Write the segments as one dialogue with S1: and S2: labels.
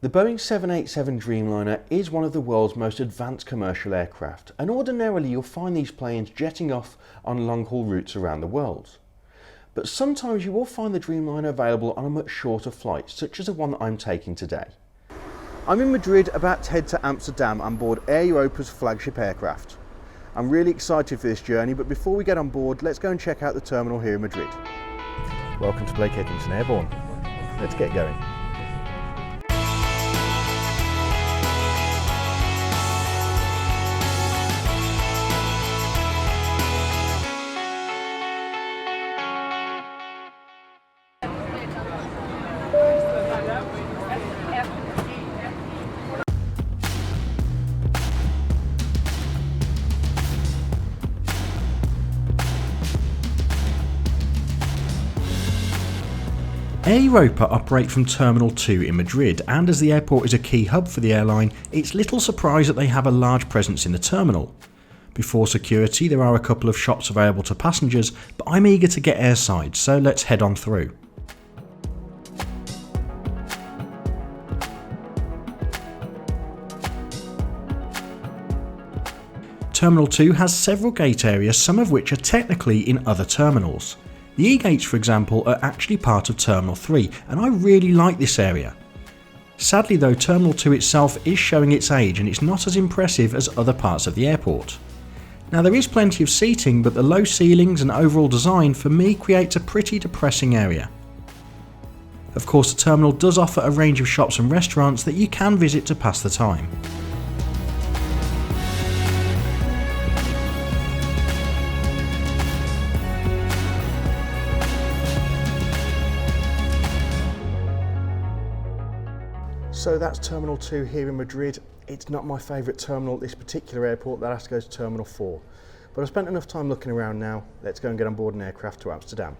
S1: The Boeing 787 Dreamliner is one of the world's most advanced commercial aircraft, and ordinarily you'll find these planes jetting off on long-haul routes around the world. But sometimes you will find the Dreamliner available on a much shorter flight, such as the one that I'm taking today. I'm in Madrid, about to head to Amsterdam on board Air Europa's flagship aircraft. I'm really excited for this journey, but before we get on board, let's go and check out the terminal here in Madrid.
S2: Welcome to Blake Edgington Airborne. Let's get going.
S3: Air Europa operate from Terminal 2 in Madrid, and as the airport is a key hub for the airline, it's little surprise that they have a large presence in the terminal. Before security, there are a couple of shops available to passengers, but I'm eager to get airside, so let's head on through. Terminal 2 has several gate areas, some of which are technically in other terminals. The E-gates, for example, are actually part of Terminal 3, and I really like this area. Sadly though, Terminal 2 itself is showing its age and it's not as impressive as other parts of the airport. Now there is plenty of seating, but the low ceilings and overall design for me creates a pretty depressing area. Of course, the terminal does offer a range of shops and restaurants that you can visit to pass the time.
S1: So that's Terminal 2 here in Madrid. It's not my favourite terminal at this particular airport, that has to go to Terminal 4. But I've spent enough time looking around now, let's go and get on board an aircraft to Amsterdam.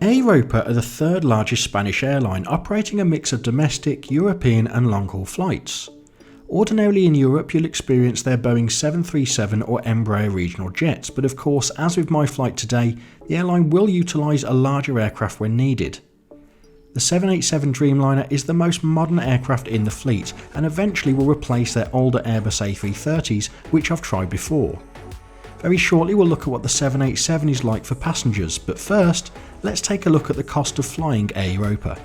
S3: Air Europa are the third largest Spanish airline, operating a mix of domestic, European and long-haul flights. Ordinarily in Europe you'll experience their Boeing 737 or Embraer regional jets, but of course, as with my flight today, the airline will utilise a larger aircraft when needed. The 787 Dreamliner is the most modern aircraft in the fleet and eventually will replace their older Airbus A320s, which I've tried before. Very shortly we'll look at what the 787 is like for passengers, but first, let's take a look at the cost of flying Air Europa.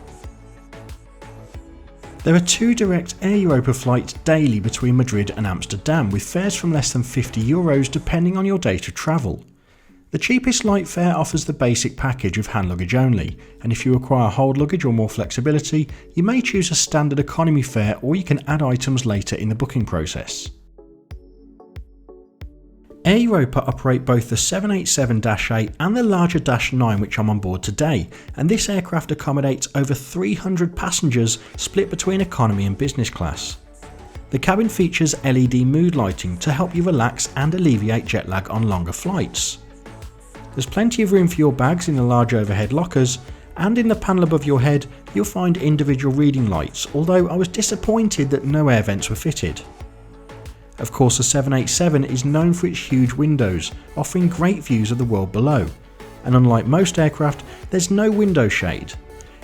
S3: There are two direct Air Europa flights daily between Madrid and Amsterdam, with fares from less than €50 depending on your date of travel. The cheapest light fare offers the basic package of hand luggage only, and if you require hold luggage or more flexibility, you may choose a standard economy fare, or you can add items later in the booking process. Air Europa operate both the 787-8 and the larger -9 which I'm on board today, and this aircraft accommodates over 300 passengers split between economy and business class. The cabin features LED mood lighting to help you relax and alleviate jet lag on longer flights. There's plenty of room for your bags in the large overhead lockers, and in the panel above your head you'll find individual reading lights, although I was disappointed that no air vents were fitted. Of course, the 787 is known for its huge windows, offering great views of the world below, and unlike most aircraft, there's no window shade.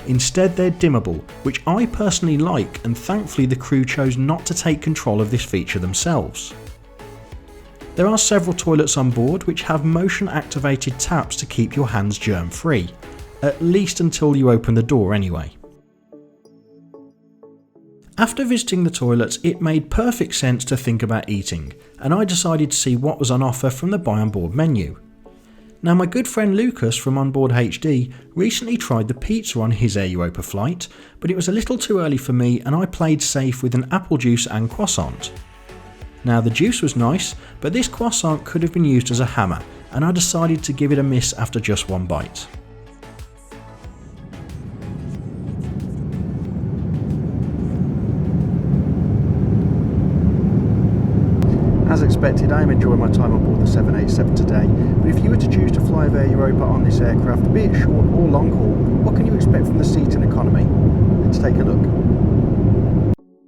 S3: Instead they're dimmable, which I personally like, and thankfully the crew chose not to take control of this feature themselves. There are several toilets on board which have motion activated taps to keep your hands germ free, at least until you open the door anyway. After visiting the toilets, it made perfect sense to think about eating, and I decided to see what was on offer from the buy on board menu. Now my good friend Lucas from Onboard HD recently tried the pizza on his Air Europa flight, but it was a little too early for me and I played safe with an apple juice and croissant. Now the juice was nice, but this croissant could have been used as a hammer, and I decided to give it a miss after just one bite.
S1: As expected, I am enjoying my time on board the 787 today, but if you were to choose to fly with Air Europa on this aircraft, be it short or long haul, what can you expect from the seating economy? Let's take a look.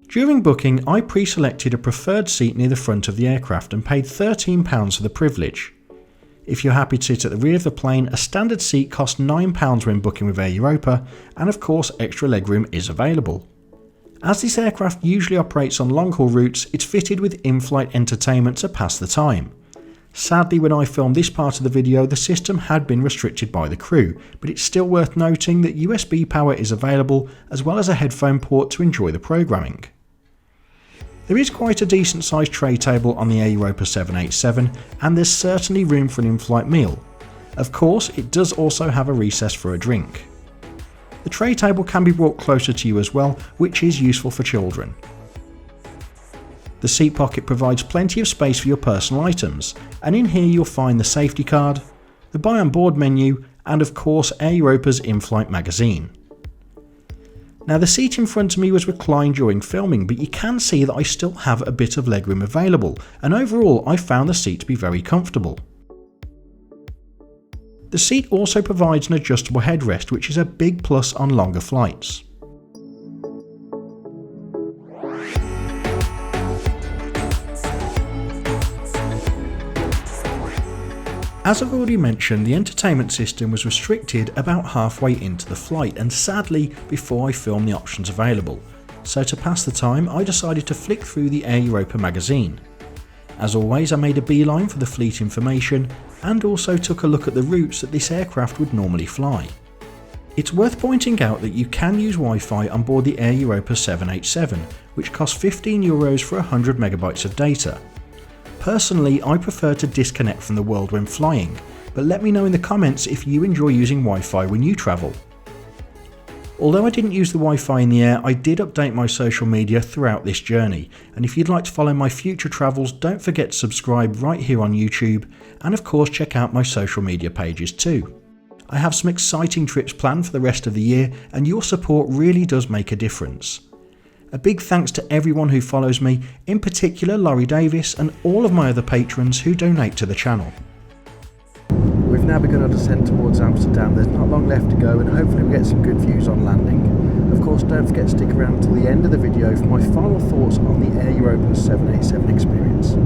S3: During booking, I pre-selected a preferred seat near the front of the aircraft and paid £13 for the privilege. If you're happy to sit at the rear of the plane, a standard seat costs £9 when booking with Air Europa, and of course extra legroom is available. As this aircraft usually operates on long-haul routes, it's fitted with in-flight entertainment to pass the time. Sadly, when I filmed this part of the video, the system had been restricted by the crew, but it's still worth noting that USB power is available, as well as a headphone port to enjoy the programming. There is quite a decent sized tray table on the Air Europa 787, and there's certainly room for an in-flight meal. Of course, it does also have a recess for a drink. The tray table can be brought closer to you as well, which is useful for children. The seat pocket provides plenty of space for your personal items, and in here you'll find the safety card, the buy on board menu, and of course Air Europa's in-flight magazine. Now the seat in front of me was reclined during filming, but you can see that I still have a bit of legroom available, and overall I found the seat to be very comfortable. The seat also provides an adjustable headrest, which is a big plus on longer flights. As I've already mentioned, the entertainment system was restricted about halfway into the flight, and sadly before I filmed the options available, so to pass the time I decided to flick through the Air Europa magazine. As always, I made a beeline for the fleet information and also took a look at the routes that this aircraft would normally fly. It's worth pointing out that you can use Wi-Fi on board the Air Europa 787, which costs €15 for 100 megabytes of data. Personally, I prefer to disconnect from the world when flying, but let me know in the comments if you enjoy using Wi-Fi when you travel. Although I didn't use the Wi-Fi in the air, I did update my social media throughout this journey, and if you'd like to follow my future travels, don't forget to subscribe right here on YouTube, and of course check out my social media pages too. I have some exciting trips planned for the rest of the year, and your support really does make a difference. A big thanks to everyone who follows me, in particular Laurie Davies and all of my other patrons who donate to the channel.
S1: We've now begun our descent towards Amsterdam. There's not long left to go, and hopefully we get some good views on landing. Of course, don't forget to stick around until the end of the video for my final thoughts on the Air Europa 787 experience.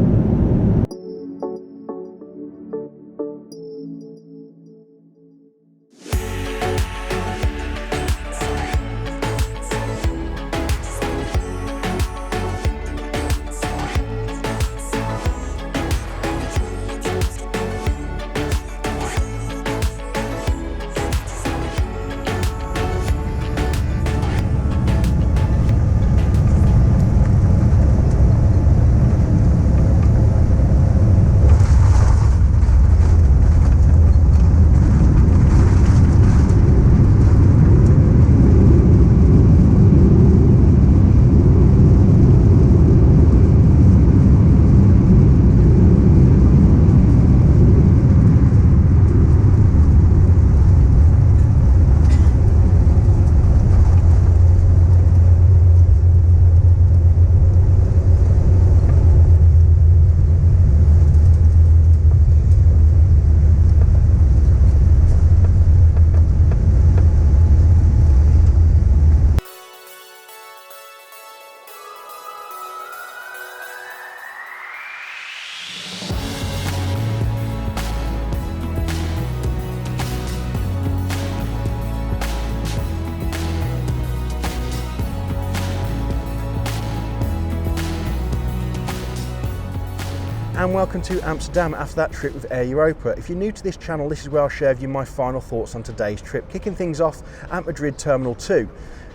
S1: and welcome to Amsterdam after that trip with Air Europa. If you're new to this channel, this is where I'll share with you my final thoughts on today's trip, kicking things off at Madrid Terminal 2.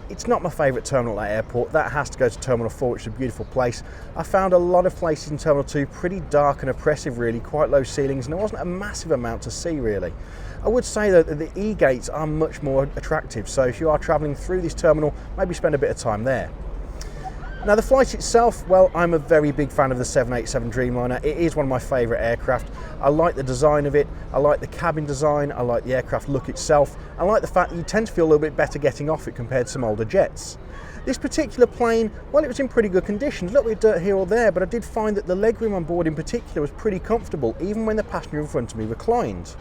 S1: It's not my favourite terminal at the airport, that has to go to Terminal 4, which is a beautiful place. I found a lot of places in Terminal 2 pretty dark and oppressive really, quite low ceilings, and there wasn't a massive amount to see really. I would say though that the E-gates are much more attractive, so if you are travelling through this terminal, maybe spend a bit of time there. Now the flight itself, well, I'm a very big fan of the 787 Dreamliner. It is one of my favourite aircraft. I like the design of it, I like the cabin design, I like the aircraft look itself, I like the fact that you tend to feel a little bit better getting off it compared to some older jets. This particular plane, well, it was in pretty good condition, a little bit of dirt here or there, but I did find that the legroom on board in particular was pretty comfortable, even when the passenger in front of me reclined.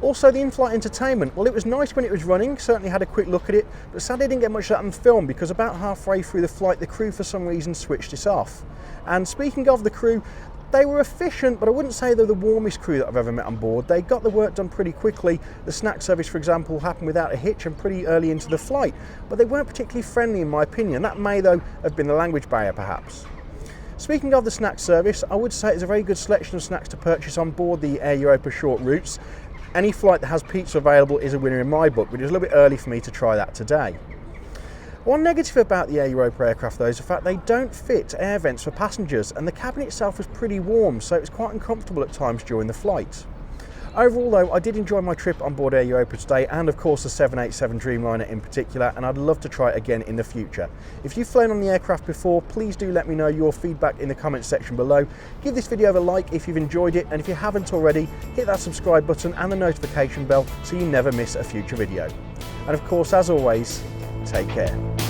S1: Also, the in-flight entertainment, well, it was nice when it was running, certainly had a quick look at it, but sadly I didn't get much of that on film because about halfway through the flight the crew for some reason switched it off. And speaking of the crew, they were efficient, but I wouldn't say they're the warmest crew that I've ever met on board. They got the work done pretty quickly. The snack service, for example, happened without a hitch and pretty early into the flight, but they weren't particularly friendly in my opinion. That may, though, have been the language barrier perhaps. Speaking of the snack service, I would say it's a very good selection of snacks to purchase on board the Air Europa short routes. Any flight that has pizza available is a winner in my book, but it was a little bit early for me to try that today. One negative about the Air Europa aircraft though is the fact they don't fit air vents for passengers, and the cabin itself was pretty warm, so it was quite uncomfortable at times during the flight. Overall though, I did enjoy my trip on board Air Europa today, and of course the 787 Dreamliner in particular, and I'd love to try it again in the future. If you've flown on the aircraft before, please do let me know your feedback in the comments section below. Give this video a like if you've enjoyed it, and if you haven't already, hit that subscribe button and the notification bell so you never miss a future video. And of course, as always, take care.